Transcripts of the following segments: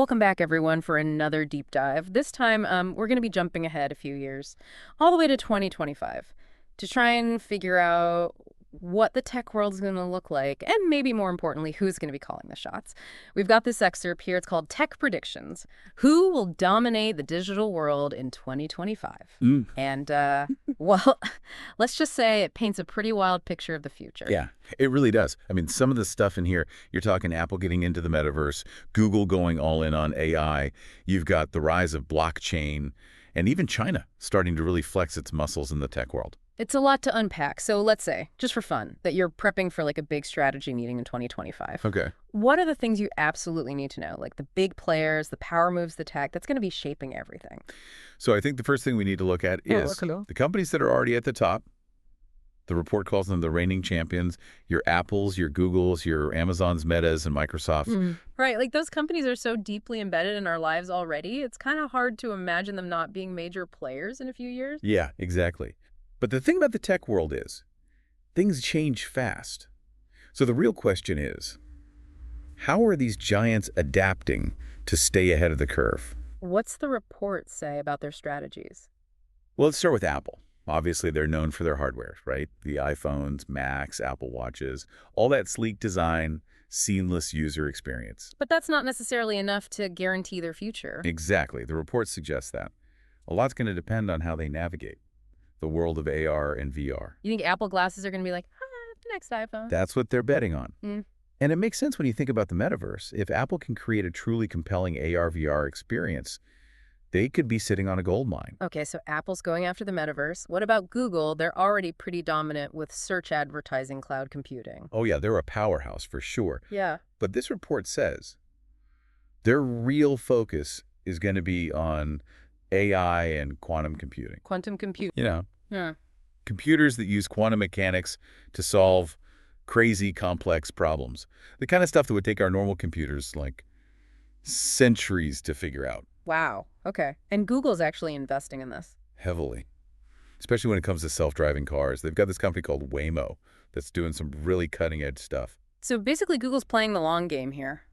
Welcome back, everyone, for another deep dive. This time, we're going to be jumping ahead a few years, all the way to 2025, to try and figure out what the tech world is going to look like, and maybe more importantly, who's going to be calling the shots. We've got this excerpt here. It's called Tech Predictions. Who will dominate the digital world in 2025? Mm. And, well, let's just say it paints a pretty wild picture of the future. Yeah, it really does. I mean, some of the stuff in here, you're talking Apple getting into the metaverse, Google going all in on AI, you've got the rise of blockchain, and even China starting to really flex its muscles in the tech world. It's a lot to unpack. So let's say, just for fun, that you're prepping for like a big strategy meeting in 2025. Okay. What are the things you absolutely need to know? Like the big players, the power moves, the tech, that's going to be shaping everything. So I think the first thing we need to look at is the companies that are already at the top. The report calls them the reigning champions, your Apples, your Googles, your Amazons, Metas, and Microsofts. Right. Like those companies are so deeply embedded in our lives already. It's kind of hard to imagine them not being major players in a few years. Yeah, exactly. But the thing about the tech world is things change fast. So the real question is, how are these giants adapting to stay ahead of the curve? What's the report say about their strategies? Well, let's start with Apple. Obviously, they're known for their hardware, right? The iPhones, Macs, Apple Watches, all that sleek design, seamless user experience. But that's not necessarily enough to guarantee their future. Exactly. The report suggests that. A lot's going to depend on how they navigate the world of AR and VR. You think Apple glasses are going to be like, the next iPhone? That's what they're betting on. Mm. And it makes sense when you think about the metaverse. If Apple can create a truly compelling AR/VR experience, they could be sitting on a gold mine. Okay, so Apple's going after the metaverse. What about Google? They're already pretty dominant with search advertising, cloud computing. Oh yeah, they're a powerhouse for sure. Yeah. But this report says their real focus is going to be on AI and quantum computing. Quantum compute. Yeah. Computers that use quantum mechanics to solve crazy complex problems. The kind of stuff that would take our normal computers like centuries to figure out. Wow. Okay. And Google's actually investing in this. Heavily. Especially when it comes to self-driving cars. They've got this company called Waymo that's doing some really cutting-edge stuff. So basically, Google's playing the long game here.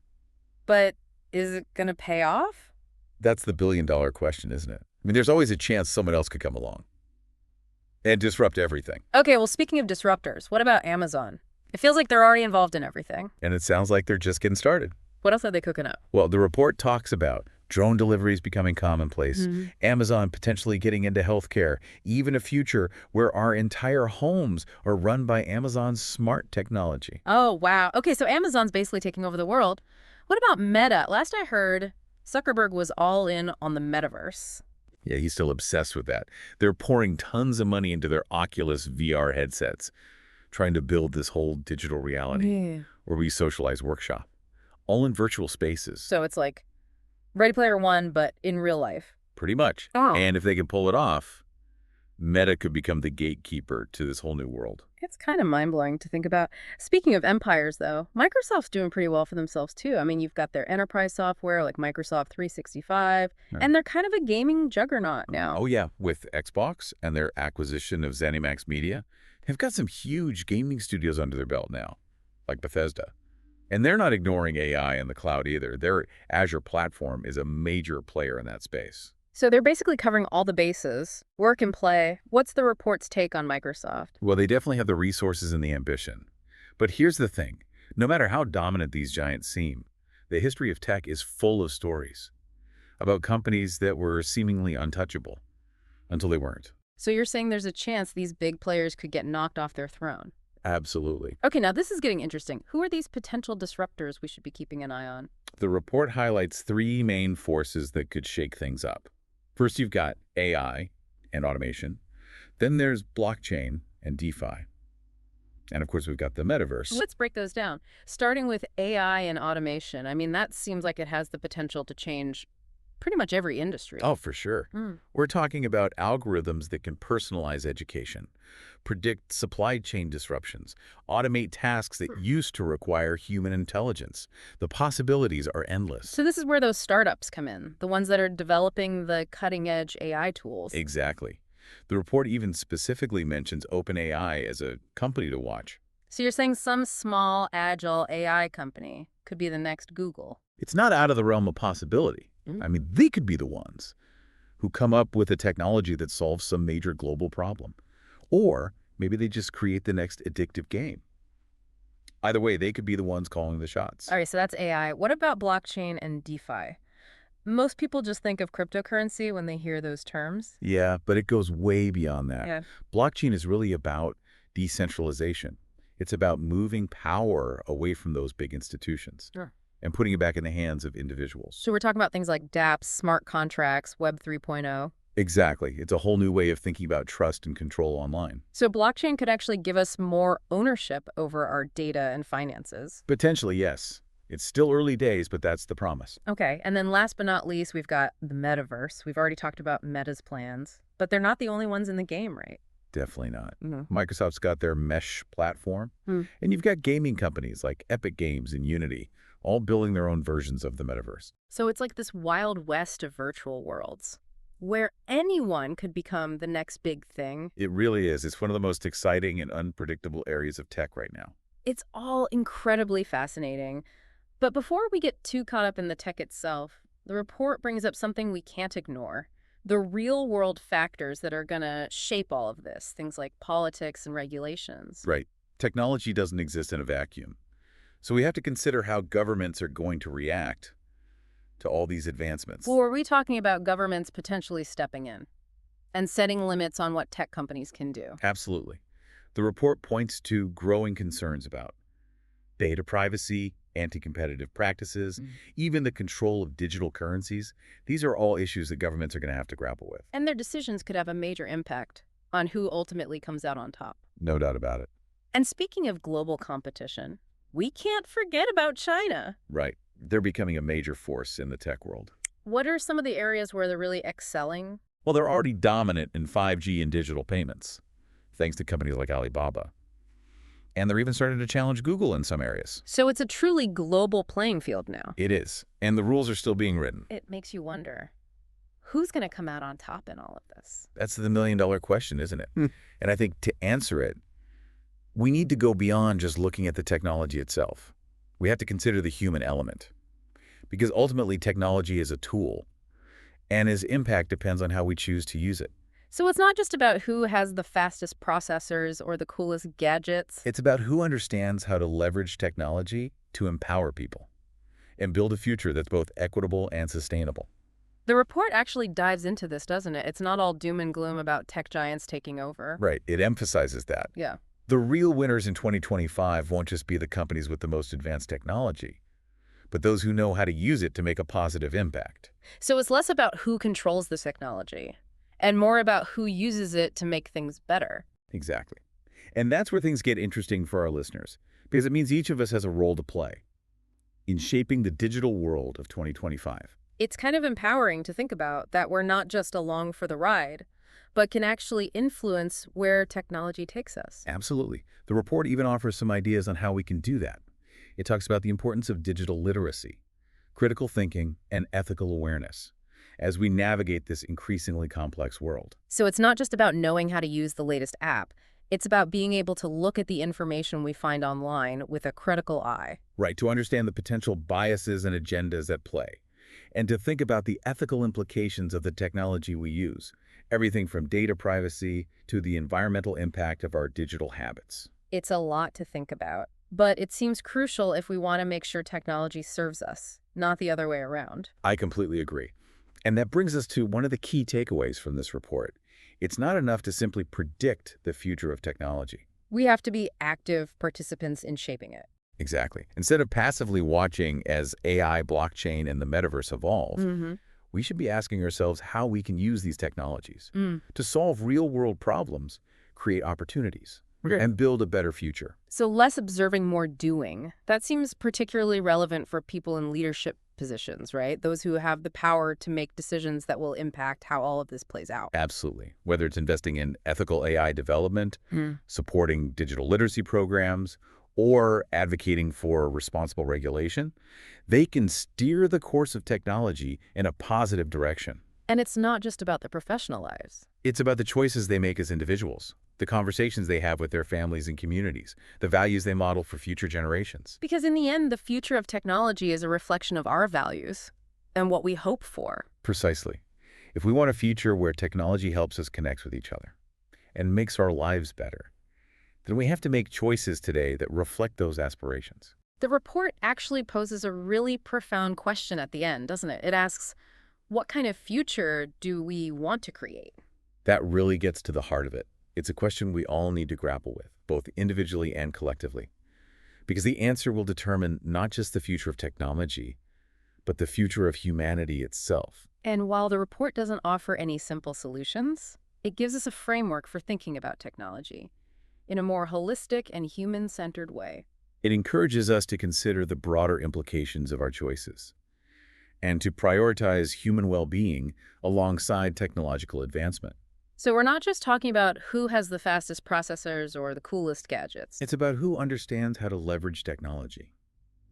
But is it going to pay off? That's the billion-dollar question, isn't it? I mean, there's always a chance someone else could come along and disrupt everything. Okay, well, speaking of disruptors, what about Amazon? It feels like they're already involved in everything. And it sounds like they're just getting started. What else are they cooking up? Well, the report talks about drone deliveries becoming commonplace, Amazon potentially getting into healthcare, even a future where our entire homes are run by Amazon's smart technology. Oh, wow. Okay, so Amazon's basically taking over the world. What about Meta? Last I heard, Zuckerberg was all in on the metaverse. Yeah, he's still obsessed with that. They're pouring tons of money into their Oculus VR headsets, trying to build this whole digital reality where we socialize workshop, all in virtual spaces. So it's like Ready Player One, but in real life. Pretty much. Oh. And if they can pull it off, Meta could become the gatekeeper to this whole new world. It's kind of mind-blowing to think about. Speaking of empires, though, Microsoft's doing pretty well for themselves, too. I mean, you've got their enterprise software like Microsoft 365, and they're kind of a gaming juggernaut now. Oh, yeah. With Xbox and their acquisition of ZeniMax Media, they've got some huge gaming studios under their belt now, like Bethesda. And they're not ignoring AI and the cloud either. Their Azure platform is a major player in that space. So they're basically covering all the bases, work and play. What's the report's take on Microsoft? Well, they definitely have the resources and the ambition. But here's the thing. No matter how dominant these giants seem, the history of tech is full of stories about companies that were seemingly untouchable until they weren't. So you're saying there's a chance these big players could get knocked off their throne? Absolutely. Okay, now this is getting interesting. Who are these potential disruptors we should be keeping an eye on? The report highlights three main forces that could shake things up. First, you've got AI and automation. Then there's blockchain and DeFi. And of course, we've got the metaverse. Let's break those down. Starting with AI and automation. I mean, that seems like it has the potential to change pretty much every industry. Oh, for sure. We're talking about algorithms that can personalize education, predict supply chain disruptions, automate tasks that used to require human intelligence. The possibilities are endless. So this is where those startups come in, the ones that are developing the cutting-edge AI tools. Exactly. The report even specifically mentions OpenAI as a company to watch. So you're saying some small, agile AI company could be the next Google? It's not out of the realm of possibility. Mm. I mean, they could be the ones who come up with a technology that solves some major global problem. Or maybe they just create the next addictive game. Either way, they could be the ones calling the shots. All right, so that's AI. What about blockchain and DeFi? Most people just think of cryptocurrency when they hear those terms. Yeah, but it goes way beyond that. Yeah. Blockchain is really about decentralization. It's about moving power away from those big institutions Sure. and putting it back in the hands of individuals. So we're talking about things like dApps, smart contracts, Web 3.0. Exactly. It's a whole new way of thinking about trust and control online. So blockchain could actually give us more ownership over our data and finances. Potentially, yes. It's still early days, but that's the promise. Okay, and then last but not least, we've got the metaverse. We've already talked about Meta's plans, but they're not the only ones in the game, right? Definitely not. Mm-hmm. Microsoft's got their Mesh platform, and you've got gaming companies like Epic Games and Unity, all building their own versions of the metaverse. So it's like this wild west of virtual worlds, where anyone could become the next big thing. It really is. It's one of the most exciting and unpredictable areas of tech right now. It's all incredibly fascinating. But before we get too caught up in the tech itself, the report brings up something we can't ignore. The real-world factors that are going to shape all of this, things like politics and regulations. Right. Technology doesn't exist in a vacuum. So we have to consider how governments are going to react to all these advancements. Well, are we talking about governments potentially stepping in and setting limits on what tech companies can do? Absolutely. The report points to growing concerns about data privacy, anti-competitive practices, even the control of digital currencies. These are all issues that governments are going to have to grapple with. And their decisions could have a major impact on who ultimately comes out on top. No doubt about it. And speaking of global competition, we can't forget about China. Right. They're becoming a major force in the tech world. What are some of the areas where they're really excelling? Well, they're already dominant in 5G and digital payments, thanks to companies like Alibaba. And they're even starting to challenge Google in some areas. So it's a truly global playing field now. It is. And the rules are still being written. It makes you wonder, who's going to come out on top in all of this? That's the million-dollar question, isn't it? And I think to answer it, we need to go beyond just looking at the technology itself. We have to consider the human element. Because ultimately, technology is a tool, and its impact depends on how we choose to use it. So it's not just about who has the fastest processors or the coolest gadgets. It's about who understands how to leverage technology to empower people and build a future that's both equitable and sustainable. The report actually dives into this, doesn't it? It's not all doom and gloom about tech giants taking over. Right. It emphasizes that. Yeah. The real winners in 2025 won't just be the companies with the most advanced technology, but those who know how to use it to make a positive impact. So it's less about who controls this technology and more about who uses it to make things better. Exactly. And that's where things get interesting for our listeners, because it means each of us has a role to play in shaping the digital world of 2025. It's kind of empowering to think about that we're not just along for the ride, but can actually influence where technology takes us. Absolutely. The report even offers some ideas on how we can do that. It talks about the importance of digital literacy, critical thinking, and ethical awareness as we navigate this increasingly complex world. So it's not just about knowing how to use the latest app. It's about being able to look at the information we find online with a critical eye. Right, to understand the potential biases and agendas at play, and to think about the ethical implications of the technology we use, everything from data privacy to the environmental impact of our digital habits. It's a lot to think about, but it seems crucial if we want to make sure technology serves us, not the other way around. I completely agree. And that brings us to one of the key takeaways from this report. It's not enough to simply predict the future of technology. We have to be active participants in shaping it. Exactly. Instead of passively watching as AI, blockchain, and the metaverse evolve, we should be asking ourselves how we can use these technologies to solve real-world problems, create opportunities, and build a better future. So less observing, more doing. That seems particularly relevant for people in leadership positions, right? Those who have the power to make decisions that will impact how all of this plays out. Absolutely. Whether it's investing in ethical AI development, supporting digital literacy programs, or advocating for responsible regulation, they can steer the course of technology in a positive direction. And it's not just about the professional lives. It's about the choices they make as individuals, the conversations they have with their families and communities, the values they model for future generations. Because in the end, the future of technology is a reflection of our values and what we hope for. Precisely. If we want a future where technology helps us connect with each other and makes our lives better, then we have to make choices today that reflect those aspirations. The report actually poses a really profound question at the end, doesn't it? It asks, what kind of future do we want to create? That really gets to the heart of it. It's a question we all need to grapple with, both individually and collectively, because the answer will determine not just the future of technology, but the future of humanity itself. And while the report doesn't offer any simple solutions, it gives us a framework for thinking about technology in a more holistic and human-centered way. It encourages us to consider the broader implications of our choices and to prioritize human well-being alongside technological advancement. So we're not just talking about who has the fastest processors or the coolest gadgets. It's about who understands how to leverage technology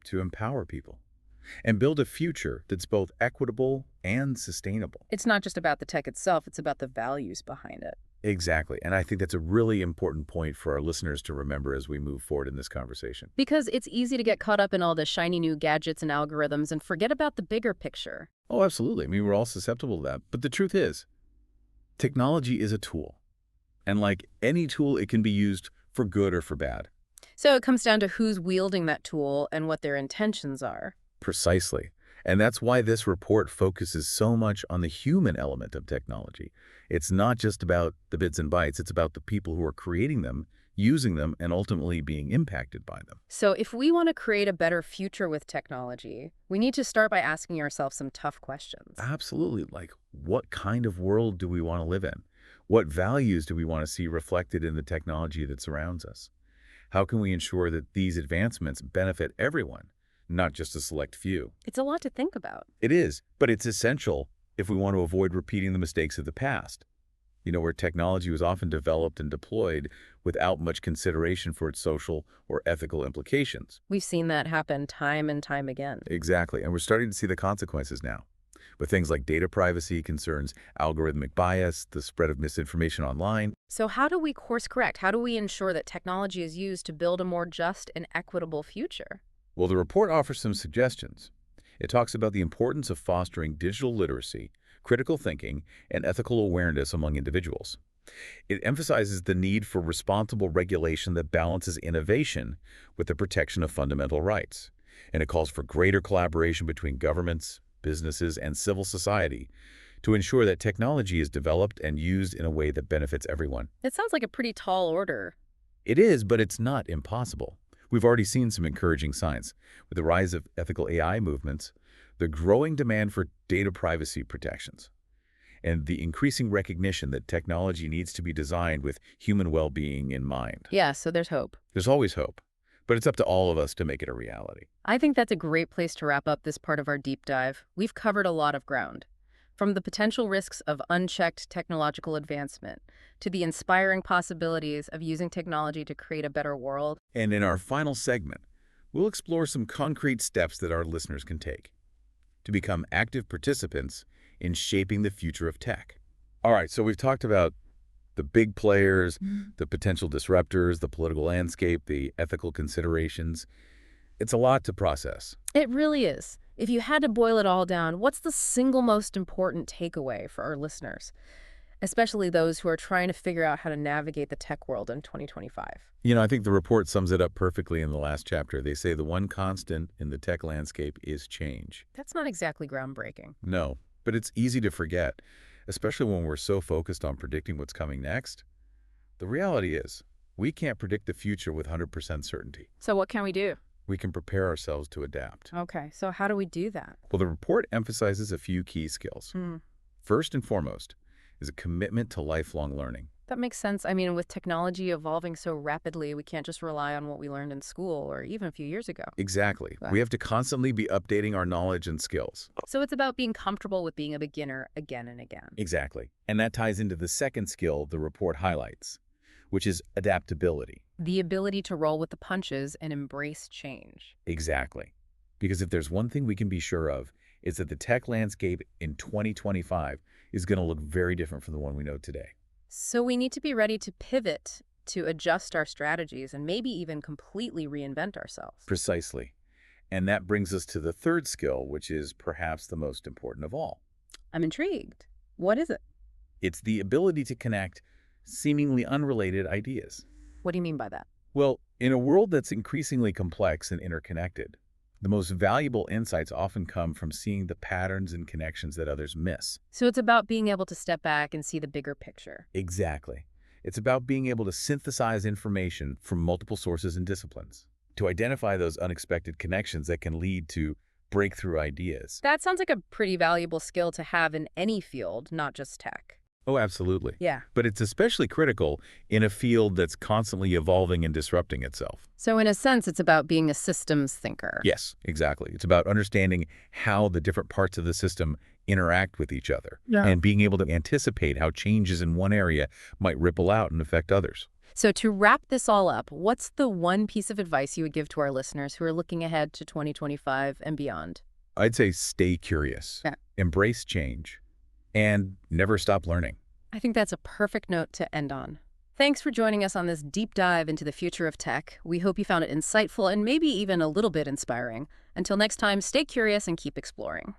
to empower people and build a future that's both equitable and sustainable. It's not just about the tech itself, it's about the values behind it. Exactly. And I think that's a really important point for our listeners to remember as we move forward in this conversation. Because it's easy to get caught up in all the shiny new gadgets and algorithms and forget about the bigger picture. Oh, absolutely. I mean, we're all susceptible to that. But the truth is, technology is a tool. And like any tool, it can be used for good or for bad. So it comes down to who's wielding that tool and what their intentions are. Precisely. And that's why this report focuses so much on the human element of technology. It's not just about the bits and bytes. It's about the people who are creating them, using them, and ultimately being impacted by them. So if we want to create a better future with technology, we need to start by asking ourselves some tough questions. Absolutely. Like, what kind of world do we want to live in? What values do we want to see reflected in the technology that surrounds us? How can we ensure that these advancements benefit everyone, not just a select few? It's a lot to think about. It is, but it's essential if we want to avoid repeating the mistakes of the past, where technology was often developed and deployed without much consideration for its social or ethical implications. We've seen that happen time and time again. Exactly, and we're starting to see the consequences now, with things like data privacy concerns, algorithmic bias, the spread of misinformation online. So how do we course correct? How do we ensure that technology is used to build a more just and equitable future? Well, the report offers some suggestions. It talks about the importance of fostering digital literacy, critical thinking, and ethical awareness among individuals. It emphasizes the need for responsible regulation that balances innovation with the protection of fundamental rights. And it calls for greater collaboration between governments, businesses, and civil society to ensure that technology is developed and used in a way that benefits everyone. It sounds like a pretty tall order. It is, but it's not impossible. We've already seen some encouraging signs with the rise of ethical AI movements, the growing demand for data privacy protections, and the increasing recognition that technology needs to be designed with human well-being in mind. Yeah, so there's hope. There's always hope, but it's up to all of us to make it a reality. I think that's a great place to wrap up this part of our deep dive. We've covered a lot of ground, from the potential risks of unchecked technological advancement to the inspiring possibilities of using technology to create a better world. And in our final segment, we'll explore some concrete steps that our listeners can take to become active participants in shaping the future of tech. All right, so we've talked about the big players, the potential disruptors, the political landscape, the ethical considerations. It's a lot to process. It really is. If you had to boil it all down, what's the single most important takeaway for our listeners, especially those who are trying to figure out how to navigate the tech world in 2025? I think the report sums it up perfectly in the last chapter. They say the one constant in the tech landscape is change. That's not exactly groundbreaking. No, but it's easy to forget, especially when we're so focused on predicting what's coming next. The reality is, we can't predict the future with 100% certainty. So what can we do? We can prepare ourselves to adapt. Okay, so how do we do that? Well, the report emphasizes a few key skills. First and foremost is a commitment to lifelong learning. That makes sense. I mean, with technology evolving so rapidly, we can't just rely on what we learned in school or even a few years ago. Exactly. We have to constantly be updating our knowledge and skills. So it's about being comfortable with being a beginner again and again. Exactly. And that ties into the second skill the report highlights, which is adaptability. The ability to roll with the punches and embrace change. Exactly. Because if there's one thing we can be sure of, is that the tech landscape in 2025 is going to look very different from the one we know today. So we need to be ready to pivot, to adjust our strategies, and maybe even completely reinvent ourselves. Precisely. And that brings us to the third skill, which is perhaps the most important of all. I'm intrigued. What is it? It's the ability to connect seemingly unrelated ideas. What do you mean by that? Well, in a world that's increasingly complex and interconnected, the most valuable insights often come from seeing the patterns and connections that others miss. So it's about being able to step back and see the bigger picture. Exactly. It's about being able to synthesize information from multiple sources and disciplines, to identify those unexpected connections that can lead to breakthrough ideas. That sounds like a pretty valuable skill to have in any field, not just tech. Oh, absolutely. Yeah. But it's especially critical in a field that's constantly evolving and disrupting itself. So in a sense, it's about being a systems thinker. Yes, exactly. It's about understanding how the different parts of the system interact with each other and being able to anticipate how changes in one area might ripple out and affect others. So to wrap this all up, what's the one piece of advice you would give to our listeners who are looking ahead to 2025 and beyond? I'd say stay curious, embrace change, and never stop learning. I think that's a perfect note to end on. Thanks for joining us on this deep dive into the future of tech. We hope you found it insightful and maybe even a little bit inspiring. Until next time, stay curious and keep exploring.